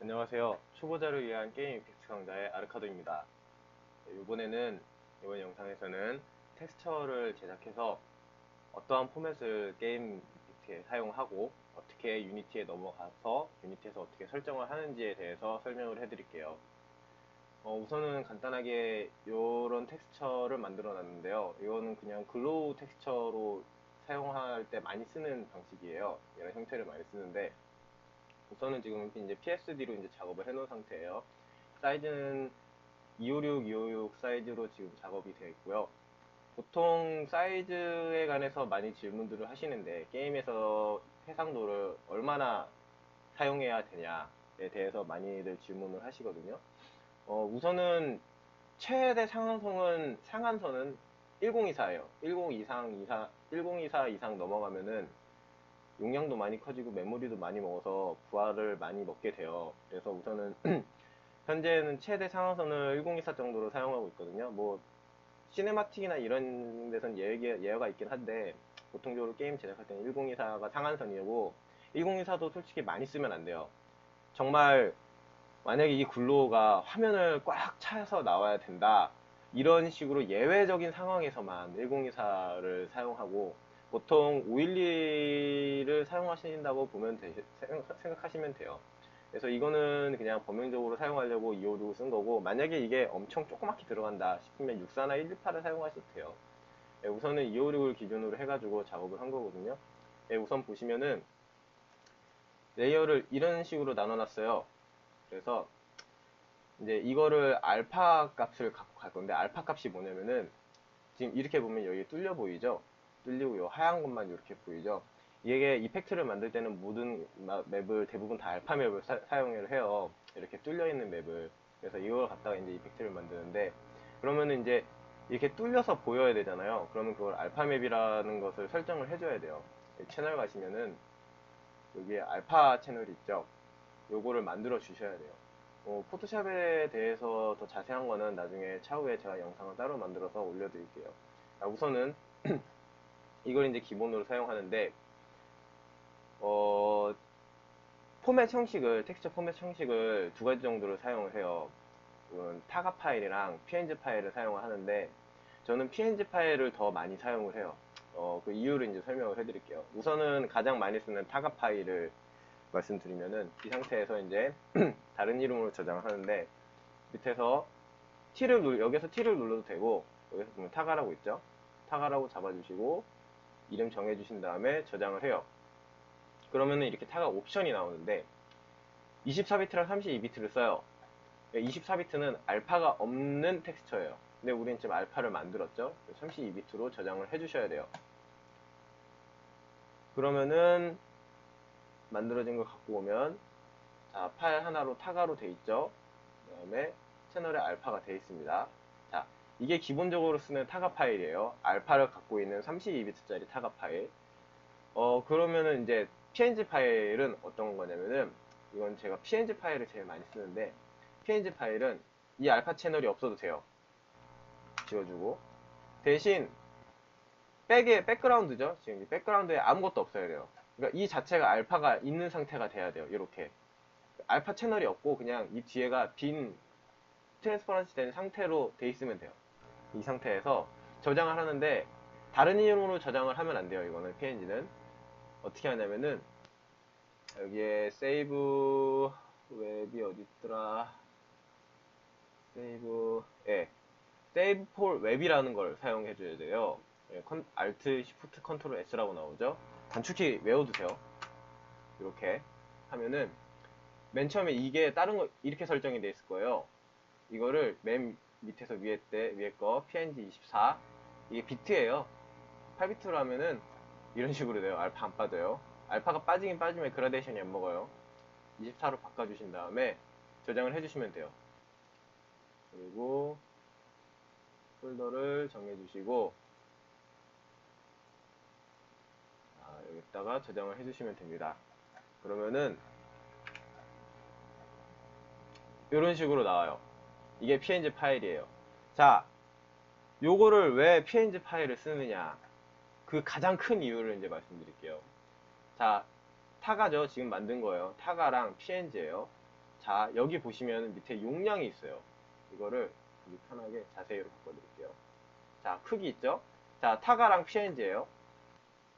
안녕하세요. 초보자를 위한 게임 이펙트 강좌의 아르카도입니다. 이번 영상에서는 텍스처를 제작해서 어떠한 포맷을 게임 이펙트에 사용하고 어떻게 유니티에 넘어가서 유니티에서 어떻게 설정을 하는지에 대해서 설명을 해드릴게요. 우선은 간단하게 이런 텍스처를 만들어 놨는데요. 이거는 그냥 글로우 텍스처로 사용할 때 많이 쓰는 방식이에요. 이런 형태를 많이 쓰는데 우선은 지금 이제 PSD로 이제 작업을 해놓은 상태예요. 사이즈는 256, 256 사이즈로 지금 작업이 되어 있고요. 보통 사이즈에 관해서 많이 질문들을 하시는데 게임에서 해상도를 얼마나 사용해야 되냐에 대해서 많이들 질문을 하시거든요. 우선은 최대 상한선은 1024예요. 1024 이상 넘어가면은 용량도 많이 커지고 메모리도 많이 먹어서 부하를 많이 먹게 돼요. 그래서 우선은 현재는 최대 상한선을 1024 정도로 사용하고 있거든요. 뭐 시네마틱이나 이런 데선 예외가 있긴 한데 보통적으로 게임 제작할 때는 1024가 상한선이고 1024도 솔직히 많이 쓰면 안 돼요. 정말 만약에 이 글로우가 화면을 꽉 차서 나와야 된다, 이런 식으로 예외적인 상황에서만 1024를 사용하고 보통 512를 사용하신다고 생각하시면 돼요. 그래서 이거는 그냥 범용적으로 사용하려고 256을 쓴 거고, 만약에 이게 엄청 조그맣게 들어간다 싶으면 64나 128을 사용하셔도 돼요. 예, 우선은 256을 기준으로 해가지고 작업을 한 거거든요. 예, 우선 보시면은 레이어를 이런 식으로 나눠놨어요. 그래서 이제 이거를 알파 값을 갖고 갈 건데, 알파 값이 뭐냐면은 지금 이렇게 보면 여기 뚫려 보이죠? 뚫리고 요 하얀 것만 이렇게 보이죠? 이게 이펙트를 만들 때는 모든 맵을 대부분 다 알파 맵을 사용을 해요. 이렇게 뚫려 있는 맵을. 그래서 이걸 갖다가 이제 이펙트를 만드는데, 그러면은 이제 이렇게 뚫려서 보여야 되잖아요. 그러면 그걸 알파 맵이라는 것을 설정을 해줘야 돼요. 채널 가시면은 여기에 알파 채널이 있죠? 요거를 만들어 주셔야 돼요. 포토샵에 대해서 더 자세한 거는 나중에 차후에 제가 영상을 따로 만들어서 올려드릴게요. 우선은 이걸 이제 기본으로 사용하는데, 어, 텍스처 포맷 형식을 두 가지 정도로 사용을 해요. 타가 파일이랑 png 파일을 사용을 하는데, 저는 png 파일을 더 많이 사용을 해요. 그 이유를 이제 설명을 해드릴게요. 우선은 가장 많이 쓰는 타가 파일을 말씀드리면은, 이 상태에서 이제 다른 이름으로 저장을 하는데, 밑에서 여기서 T를 눌러도 되고, 여기서 보면 타가라고 있죠? 타가라고 잡아주시고 이름 정해주신 다음에 저장을 해요. 그러면은 이렇게 타가 옵션이 나오는데, 24비트랑 32비트를 써요. 24비트는 알파가 없는 텍스처예요. 근데 우리는 지금 알파를 만들었죠? 32비트로 저장을 해주셔야 돼요. 그러면은 만들어진 걸 갖고 오면, 자, 파일 하나로 타가로 돼 있죠? 그 다음에 채널에 알파가 돼 있습니다. 자, 이게 기본적으로 쓰는 타가 파일이에요. 알파를 갖고 있는 32비트짜리 타가 파일. 그러면은 이제 png 파일은 어떤 거냐면은, 이건 제가 png 파일을 제일 많이 쓰는데, png 파일은 이 알파 채널이 없어도 돼요. 지워주고. 대신 백그라운드죠. 지금 이 백그라운드에 아무것도 없어야 돼요. 그러니까 이 자체가 알파가 있는 상태가 돼야 돼요. 이렇게 알파 채널이 없고 그냥 이 뒤에가 빈 트랜스퍼런시 된 상태로 돼 있으면 돼요. 이 상태에서 저장을 하는데, 다른 이름으로 저장을 하면 안 돼요. 이거는 png는 어떻게 하냐면은, 여기에 세이브 웹이 어디 있더라, 세이브 폴 웹이라는 걸 사용해 줘야 돼요. Alt Shift Ctrl S라고 나오죠. 단축키 외워두세요. 이렇게 하면은 맨 처음에 이게 다른 거 이렇게 설정이 돼 있을 거예요. 이거를 맨 밑에서 위에 거 png24, 이게 비트예요. 8비트로 하면은 이런 식으로 돼요. 알파 안 빠져요. 알파가 빠지긴 빠지면 그라데이션이 안 먹어요. 24로 바꿔주신 다음에 저장을 해주시면 돼요. 그리고 폴더를 정해주시고, 여기다가 저장을 해주시면 됩니다. 그러면은 이런 식으로 나와요. 이게 png 파일이에요. 자, 요거를 왜 png 파일을 쓰느냐, 그 가장 큰 이유를 이제 말씀드릴게요. 자, 타가죠. 지금 만든 거예요. 타가랑 png예요. 자, 여기 보시면 밑에 용량이 있어요. 이거를 여기 편하게 자세히로 바꿔드릴게요. 자, 크기 있죠? 자, 타가랑 PNG예요.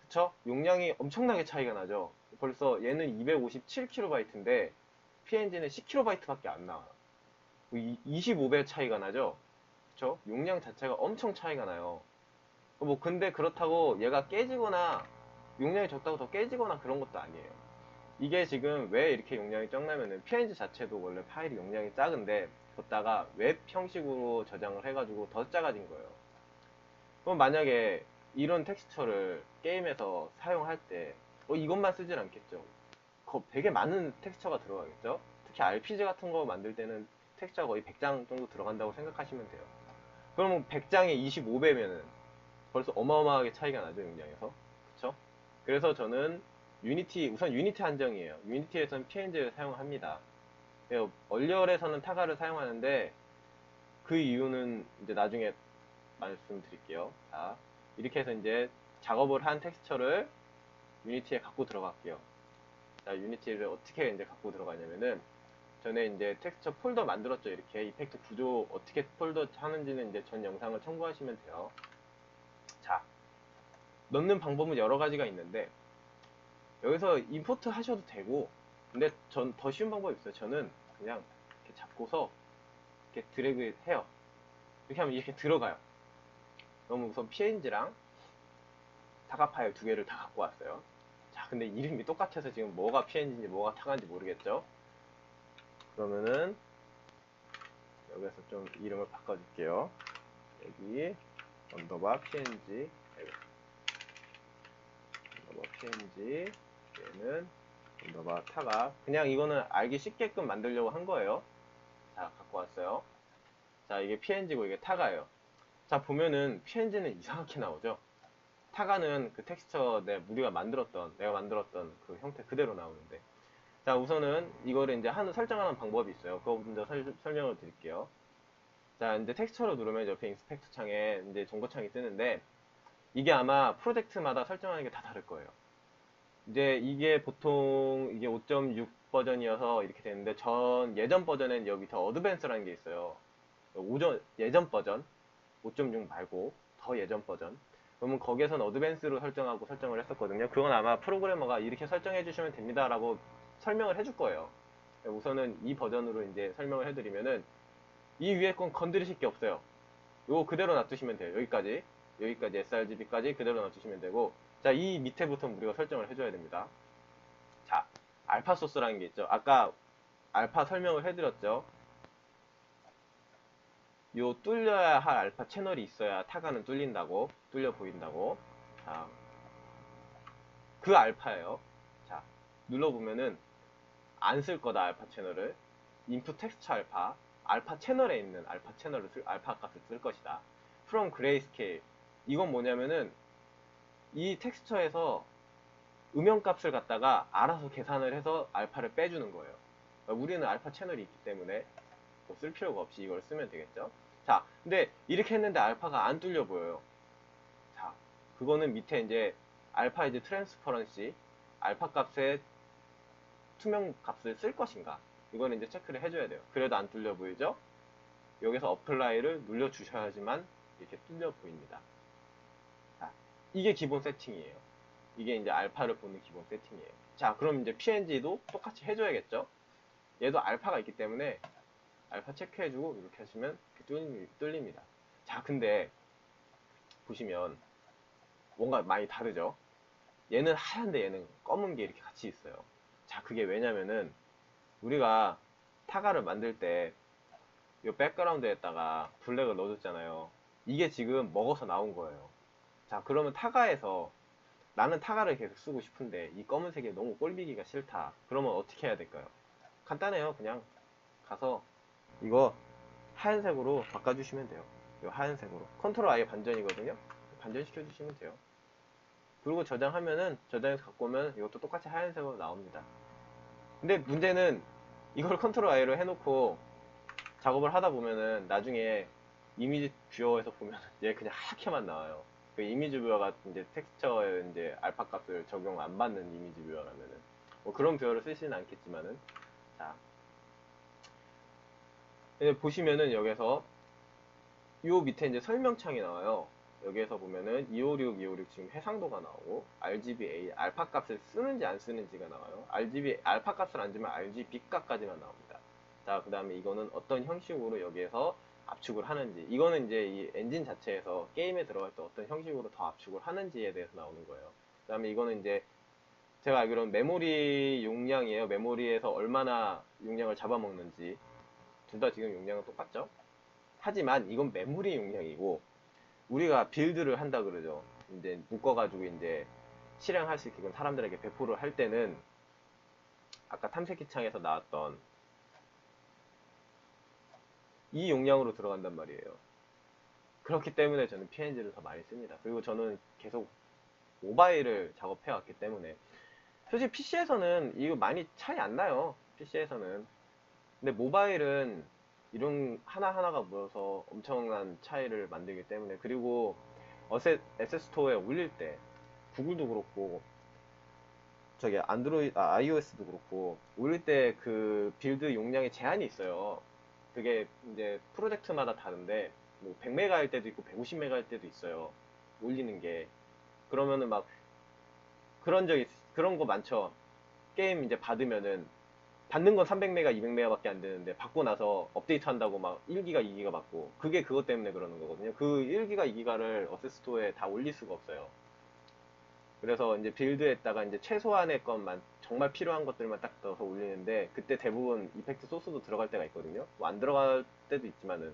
그쵸? 용량이 엄청나게 차이가 나죠? 벌써 얘는 257KB인데 PNG는 10KB밖에 안 나와요. 25배 차이가 나죠? 그쵸? 용량 자체가 엄청 차이가 나요. 뭐 근데 그렇다고 얘가 깨지거나 용량이 적다고 더 깨지거나 그런 것도 아니에요. 이게 지금 왜 이렇게 용량이 적냐면은 PNG 자체도 원래 파일이 용량이 작은데 뒀다가 웹 형식으로 저장을 해가지고 더 작아진 거예요. 그럼 만약에 이런 텍스처를 게임에서 사용할 때 이것만 쓰진 않겠죠. 되게 많은 텍스처가 들어가겠죠. 특히 RPG 같은 거 만들 때는 텍스처가 거의 100장 정도 들어간다고 생각하시면 돼요. 그러면 100장에 25배면은 벌써 어마어마하게 차이가 나죠, 용량에서. 그쵸? 그래서 저는 우선 유니티 한정이에요. 유니티에서는 PNG를 사용합니다. 얼리얼에서는 타가를 사용하는데 그 이유는 이제 나중에 말씀드릴게요. 자, 이렇게 해서 이제 작업을 한 텍스처를 유니티에 갖고 들어갈게요. 자, 유니티를 어떻게 이제 갖고 들어가냐면은 전에 이제 텍스처 폴더 만들었죠. 이렇게 이펙트 구조 어떻게 폴더 하는지는 이제 전 영상을 참고하시면 돼요. 자, 넣는 방법은 여러 가지가 있는데 여기서 임포트 하셔도 되고, 근데 전 더 쉬운 방법이 있어요. 저는 그냥 이렇게 잡고서 이렇게 드래그 해요. 이렇게 하면 이렇게 들어가요. 그러면 우선 PNG랑 타가 파일 두 개를 다 갖고 왔어요. 자, 근데 이름이 똑같아서 지금 뭐가 PNG인지 뭐가 타가인지 모르겠죠? 그러면은 여기서 좀 이름을 바꿔줄게요. 여기 언더바 PNG, 언더바 PNG, 얘는 언더바 타가. 그냥 이거는 알기 쉽게끔 만들려고 한 거예요. 자, 갖고 왔어요. 자, 이게 PNG고 이게 타가예요. 자, 보면은 PNG는 이상하게 나오죠? 타가는 그 텍스처 내가 만들었던 그 형태 그대로 나오는데. 자, 우선은 이거를 이제 설정하는 방법이 있어요. 그거 먼저 설명을 드릴게요. 자, 이제 텍스처로 누르면 옆에 인스펙트 창에 이제 정보창이 뜨는데, 이게 아마 프로젝트마다 설정하는 게 다 다를 거예요. 이제 이게 보통 이게 5.6 버전이어서 이렇게 되는데, 예전 버전엔 여기 더 어드밴스라는 게 있어요. 예전 버전 5.6 말고 더 예전 버전. 그러면 거기에선 어드밴스로 설정을 했었거든요. 그건 아마 프로그래머가 이렇게 설정해 주시면 됩니다 라고 설명을 해줄 거예요. 우선은 이 버전으로 이제 설명을 해드리면은 이 위에 건 건드리실 게 없어요. 이거 그대로 놔두시면 돼요. 여기까지 sRGB까지 그대로 놔두시면 되고, 자, 이 밑에부터 우리가 설정을 해줘야 됩니다. 자, 알파 소스라는 게 있죠. 아까 알파 설명을 해드렸죠. 요 뚫려야 할 알파 채널이 있어야 타가는 뚫려 보인다고. 자, 그 알파예요. 자, 눌러보면은 안 쓸 거다, 알파 채널을. 인풋 텍스처 알파 채널에 있는 알파 값을 쓸 것이다. from grayscale. 이건 뭐냐면은 이 텍스처에서 음영 값을 갖다가 알아서 계산을 해서 알파를 빼주는 거예요. 그러니까 우리는 알파 채널이 있기 때문에 뭐 쓸 필요가 없이 이걸 쓰면 되겠죠. 자, 근데 이렇게 했는데 알파가 안 뚫려 보여요. 자, 그거는 밑에 이제 트랜스퍼런시, 알파 값의 투명 값을 쓸 것인가, 이거는 이제 체크를 해줘야 돼요. 그래도 안 뚫려 보이죠? 여기서 어플라이를 눌러 주셔야지만 이렇게 뚫려 보입니다. 자, 이게 기본 세팅이에요. 이게 이제 알파를 보는 기본 세팅이에요. 자, 그럼 이제 PNG도 똑같이 해줘야겠죠? 얘도 알파가 있기 때문에 알파 체크해주고 이렇게 하시면 이렇게 뚫립니다. 자, 근데 보시면 뭔가 많이 다르죠? 얘는 하얀데 얘는 검은 게 이렇게 같이 있어요. 자, 그게 왜냐면은 우리가 타가를 만들 때 이 백그라운드에다가 블랙을 넣어줬잖아요. 이게 지금 먹어서 나온 거예요. 자, 그러면 타가에서 나는 타가를 계속 쓰고 싶은데 이 검은색이 너무 꼴비기가 싫다. 그러면 어떻게 해야 될까요? 간단해요. 그냥 가서 이거 하얀색으로 바꿔주시면 돼요. 이 하얀색으로. 컨트롤 아예 반전이거든요. 반전시켜주시면 돼요. 그리고 저장해서 갖고 오면 이것도 똑같이 하얀색으로 나옵니다. 근데 문제는 이걸 컨트롤 I로 해놓고 작업을 하다 보면은 나중에 이미지 뷰어에서 보면 얘 그냥 하얗게만 나와요. 그 이미지 뷰어가 이제 텍스처에 이제 알파 값을 적용 안 받는 이미지 뷰어라면은 뭐 그런 뷰어를 쓰시는 않겠지만은, 자, 보시면은 여기서 요 밑에 이제 설명창이 나와요. 여기에서 보면은 256, 256 지금 해상도가 나오고 RGBA 알파 값을 쓰는지 안 쓰는지가 나와요. RGB 알파 값을 안 주면 RGB 값까지만 나옵니다. 자, 그 다음에 이거는 어떤 형식으로 여기에서 압축을 하는지, 이거는 이제 이 엔진 자체에서 게임에 들어갈 때 어떤 형식으로 더 압축을 하는지에 대해서 나오는 거예요. 그 다음에 이거는 이제 제가 알기로는 메모리 용량이에요. 메모리에서 얼마나 용량을 잡아먹는지. 둘 다 지금 용량은 똑같죠? 하지만 이건 메모리 용량이고, 우리가 빌드를 한다 그러죠. 이제 묶어가지고 이제 실행할 수 있게끔 사람들에게 배포를 할 때는 아까 탐색기 창에서 나왔던 이 용량으로 들어간단 말이에요. 그렇기 때문에 저는 PNG를 더 많이 씁니다. 그리고 저는 계속 모바일을 작업해 왔기 때문에 솔직히 PC에서는 이거 많이 차이 안 나요. PC에서는. 근데 모바일은 이런 하나하나가 모여서 엄청난 차이를 만들기 때문에, 그리고 SS스토어에 올릴 때 구글도 그렇고 저기 iOS도 그렇고 올릴 때 그 빌드 용량에 제한이 있어요. 그게 이제 프로젝트마다 다른데 뭐 100메가 할 때도 있고 150메가 할 때도 있어요. 올리는 게. 그러면은 막 그런 거 많죠. 게임 이제 받으면은 받는 건 300메가, 200메가밖에 안 되는데 받고 나서 업데이트 한다고 막 1기가, 2기가 받고, 그게 그것 때문에 그러는 거거든요. 그 1기가, 2기가를 어세스토어에 다 올릴 수가 없어요. 그래서 이제 빌드에다가 이제 최소한의 것만 정말 필요한 것들만 딱 넣어서 올리는데, 그때 대부분 이펙트 소스도 들어갈 때가 있거든요. 뭐 안 들어갈 때도 있지만은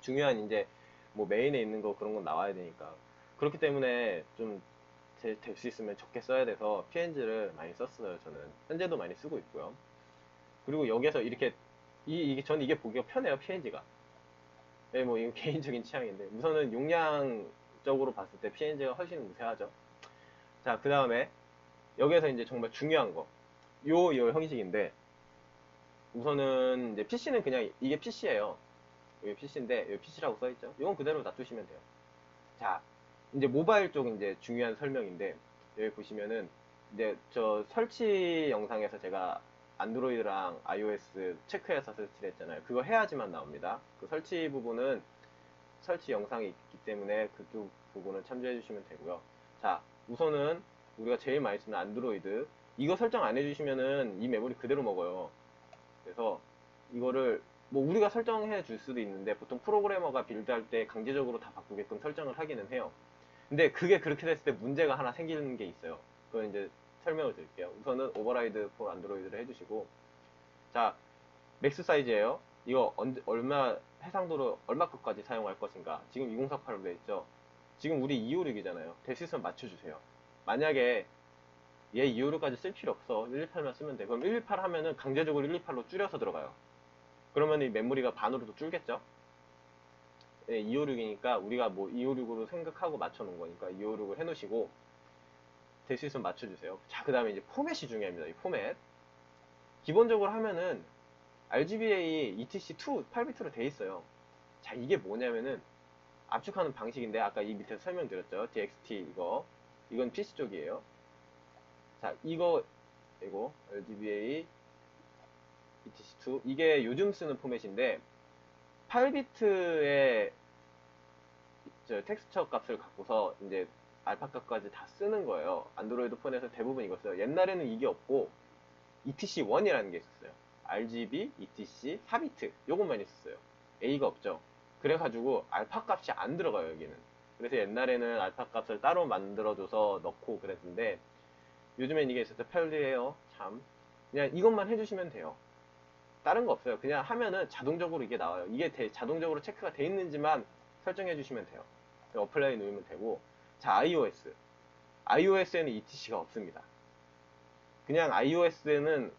중요한 이제 뭐 메인에 있는 거 그런 건 나와야 되니까. 그렇기 때문에 좀 될 수 있으면 적게 써야 돼서 PNG를 많이 썼어요. 저는 현재도 많이 쓰고 있고요. 그리고 여기서 이렇게 저는 이게 보기가 편해요. PNG가. 네, 뭐 이거 개인적인 취향인데 우선은 용량적으로 봤을 때 PNG가 훨씬 우세하죠. 자, 그 다음에 여기에서 이제 정말 중요한 거, 요 형식인데, 우선은 이제 PC는 그냥 이게 PC예요. 이게 PC인데 여기 PC라고 써있죠. 이건 그대로 놔두시면 돼요. 자, 이제 모바일 쪽 이제 중요한 설명인데, 여기 보시면은 이제 저 설치 영상에서 제가 안드로이드랑 iOS 체크해서 설치를 했잖아요. 그거 해야지만 나옵니다. 그 설치 부분은 설치 영상이 있기 때문에 그쪽 부분을 참조해 주시면 되고요. 자, 우선은 우리가 제일 많이 쓰는 안드로이드, 이거 설정 안 해주시면은 이 메모리 그대로 먹어요. 그래서 이거를 뭐 우리가 설정해 줄 수도 있는데 보통 프로그래머가 빌드할 때 강제적으로 다 바꾸게끔 설정을 하기는 해요. 근데 그게 그렇게 됐을 때 문제가 하나 생기는 게 있어요. 그건 이제 설명을 드릴게요. 우선은 오버라이드 for 안드로이드를 해주시고, 자, 맥스 사이즈예요. 이거 얼마 해상도로 얼마큼까지 사용할 것인가. 지금 2048로 돼 있죠. 지금 우리 256이잖아요. 될 수 있으면 맞춰주세요. 만약에 얘 256까지 쓸 필요 없어. 128만 쓰면 돼. 그럼 128 하면은 강제적으로 128로 줄여서 들어가요. 그러면 이 메모리가 반으로도 줄겠죠? 예, 256이니까 우리가 뭐 256으로 생각하고 맞춰놓은 거니까 256을 해놓으시고, 될 수 있으면 맞춰주세요. 자, 그 다음에 이제 포맷이 중요합니다. 이 포맷. 기본적으로 하면은 RGBA ETC2 8비트로 돼 있어요. 자, 이게 뭐냐면은 압축하는 방식인데, 아까 이 밑에 설명드렸죠. DXT 이건 PC 쪽이에요. 자, 이거 RGBA ETC2 이게 요즘 쓰는 포맷인데 8비트의 텍스처 값을 갖고서 이제 알파 값까지 다 쓰는 거예요. 안드로이드 폰에서 대부분 이거 써요. 옛날에는 이게 없고 ETC1이라는 게 있었어요. RGB, ETC, 4비트 요것만 있었어요. A가 없죠. 그래가지고 알파 값이 안 들어가요, 여기는. 그래서 옛날에는 알파 값을 따로 만들어줘서 넣고 그랬는데 요즘엔 이게 있어서 편리해요. 참. 그냥 이것만 해주시면 돼요. 다른 거 없어요. 그냥 하면은 자동적으로 이게 나와요. 이게 자동적으로 체크가 돼 있는지만 설정해 주시면 돼요. 어플라이 누르면 되고. 자, iOS. iOS에는 ETC가 없습니다. 그냥 iOS는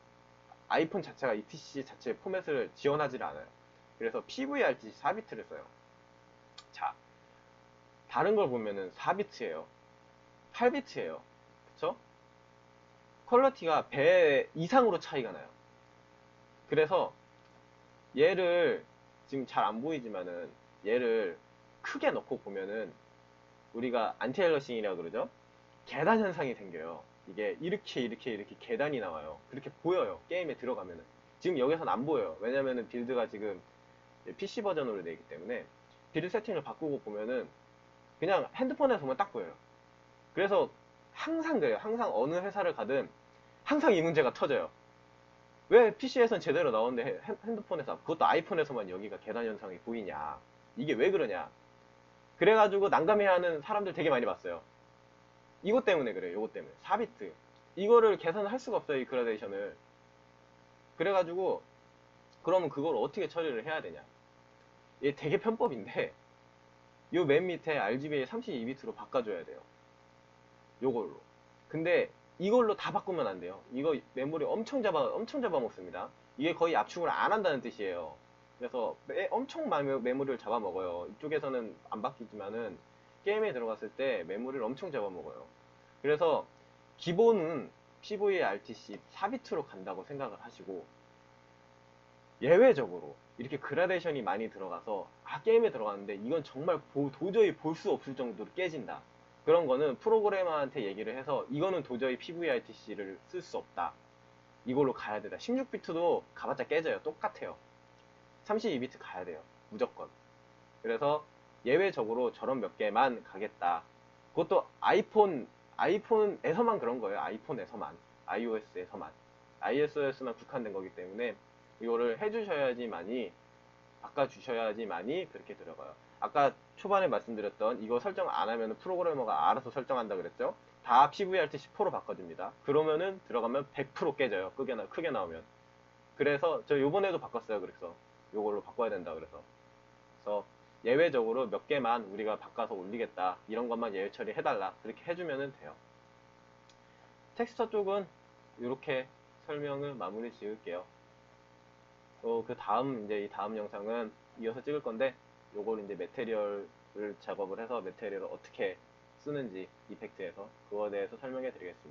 아이폰 자체가 ETC 자체 포맷을 지원하지 않아요. 그래서 PVRTC 4비트를 써요. 자, 다른 걸 보면은 4비트예요. 8비트예요. 그쵸? 퀄러티가 배 이상으로 차이가 나요. 그래서 얘를 지금 잘 안 보이지만은 얘를 크게 넣고 보면은 우리가 안티엘러싱이라고 그러죠? 계단 현상이 생겨요. 이게 이렇게 계단이 나와요. 그렇게 보여요. 게임에 들어가면은. 지금 여기서는 안 보여요. 왜냐면은 빌드가 지금 PC 버전으로 되어 있기 때문에 빌드 세팅을 바꾸고 보면은 그냥 핸드폰에서 보면 딱 보여요. 그래서 항상 그래요. 항상 어느 회사를 가든 항상 이 문제가 터져요. 왜 PC에선 제대로 나오는데 핸드폰에서, 그것도 아이폰에서만 여기가 계단 현상이 보이냐. 이게 왜 그러냐. 그래가지고 난감해하는 사람들 되게 많이 봤어요. 이것 때문에 그래요. 이것 때문에 4비트 이거를 계산할 수가 없어요. 이 그라데이션을. 그래가지고 그러면 그걸 어떻게 처리를 해야 되냐. 이게 되게 편법인데 요 맨 밑에 RGBA 32비트로 바꿔줘야 돼요. 요걸로. 근데 이걸로 다 바꾸면 안 돼요. 이거 메모리 엄청 잡아먹습니다. 이게 거의 압축을 안 한다는 뜻이에요. 그래서 엄청 많은 메모리를 잡아먹어요. 이쪽에서는 안 바뀌지만은 게임에 들어갔을 때 메모리를 엄청 잡아먹어요. 그래서 기본은 PVRTC 4비트로 간다고 생각을 하시고, 예외적으로 이렇게 그라데이션이 많이 들어가서 게임에 들어갔는데 이건 정말 도저히 볼 수 없을 정도로 깨진다. 그런 거는 프로그래머한테 얘기를 해서 이거는 도저히 PVRTC를 쓸 수 없다. 이걸로 가야 되다. 16비트도 가봤자 깨져요. 똑같아요. 32비트 가야 돼요. 무조건. 그래서 예외적으로 저런 몇 개만 가겠다. 그것도 아이폰에서만 그런 거예요. 아이폰에서만. iOS에서만. iOS에서만 국한된 거기 때문에 이거를 해주셔야지만이, 바꿔주셔야지만이 그렇게 들어가요. 아까 초반에 말씀드렸던 이거 설정 안 하면 프로그래머가 알아서 설정한다 그랬죠? 다 PVRT14로 바꿔줍니다. 그러면은 들어가면 100% 깨져요. 크게 나오면. 그래서 저 요번에도 바꿨어요. 그래서 요걸로 바꿔야 된다 그래서 예외적으로 몇 개만 우리가 바꿔서 올리겠다. 이런 것만 예외 처리해달라. 그렇게 해주면 돼요. 텍스처 쪽은 이렇게 설명을 마무리 지을게요. 그 다음, 이제 이 다음 영상은 이어서 찍을 건데, 요걸 이제 매테리얼을 작업을 해서 매테리얼을 어떻게 쓰는지, 이펙트에서 그거에 대해서 설명해 드리겠습니다.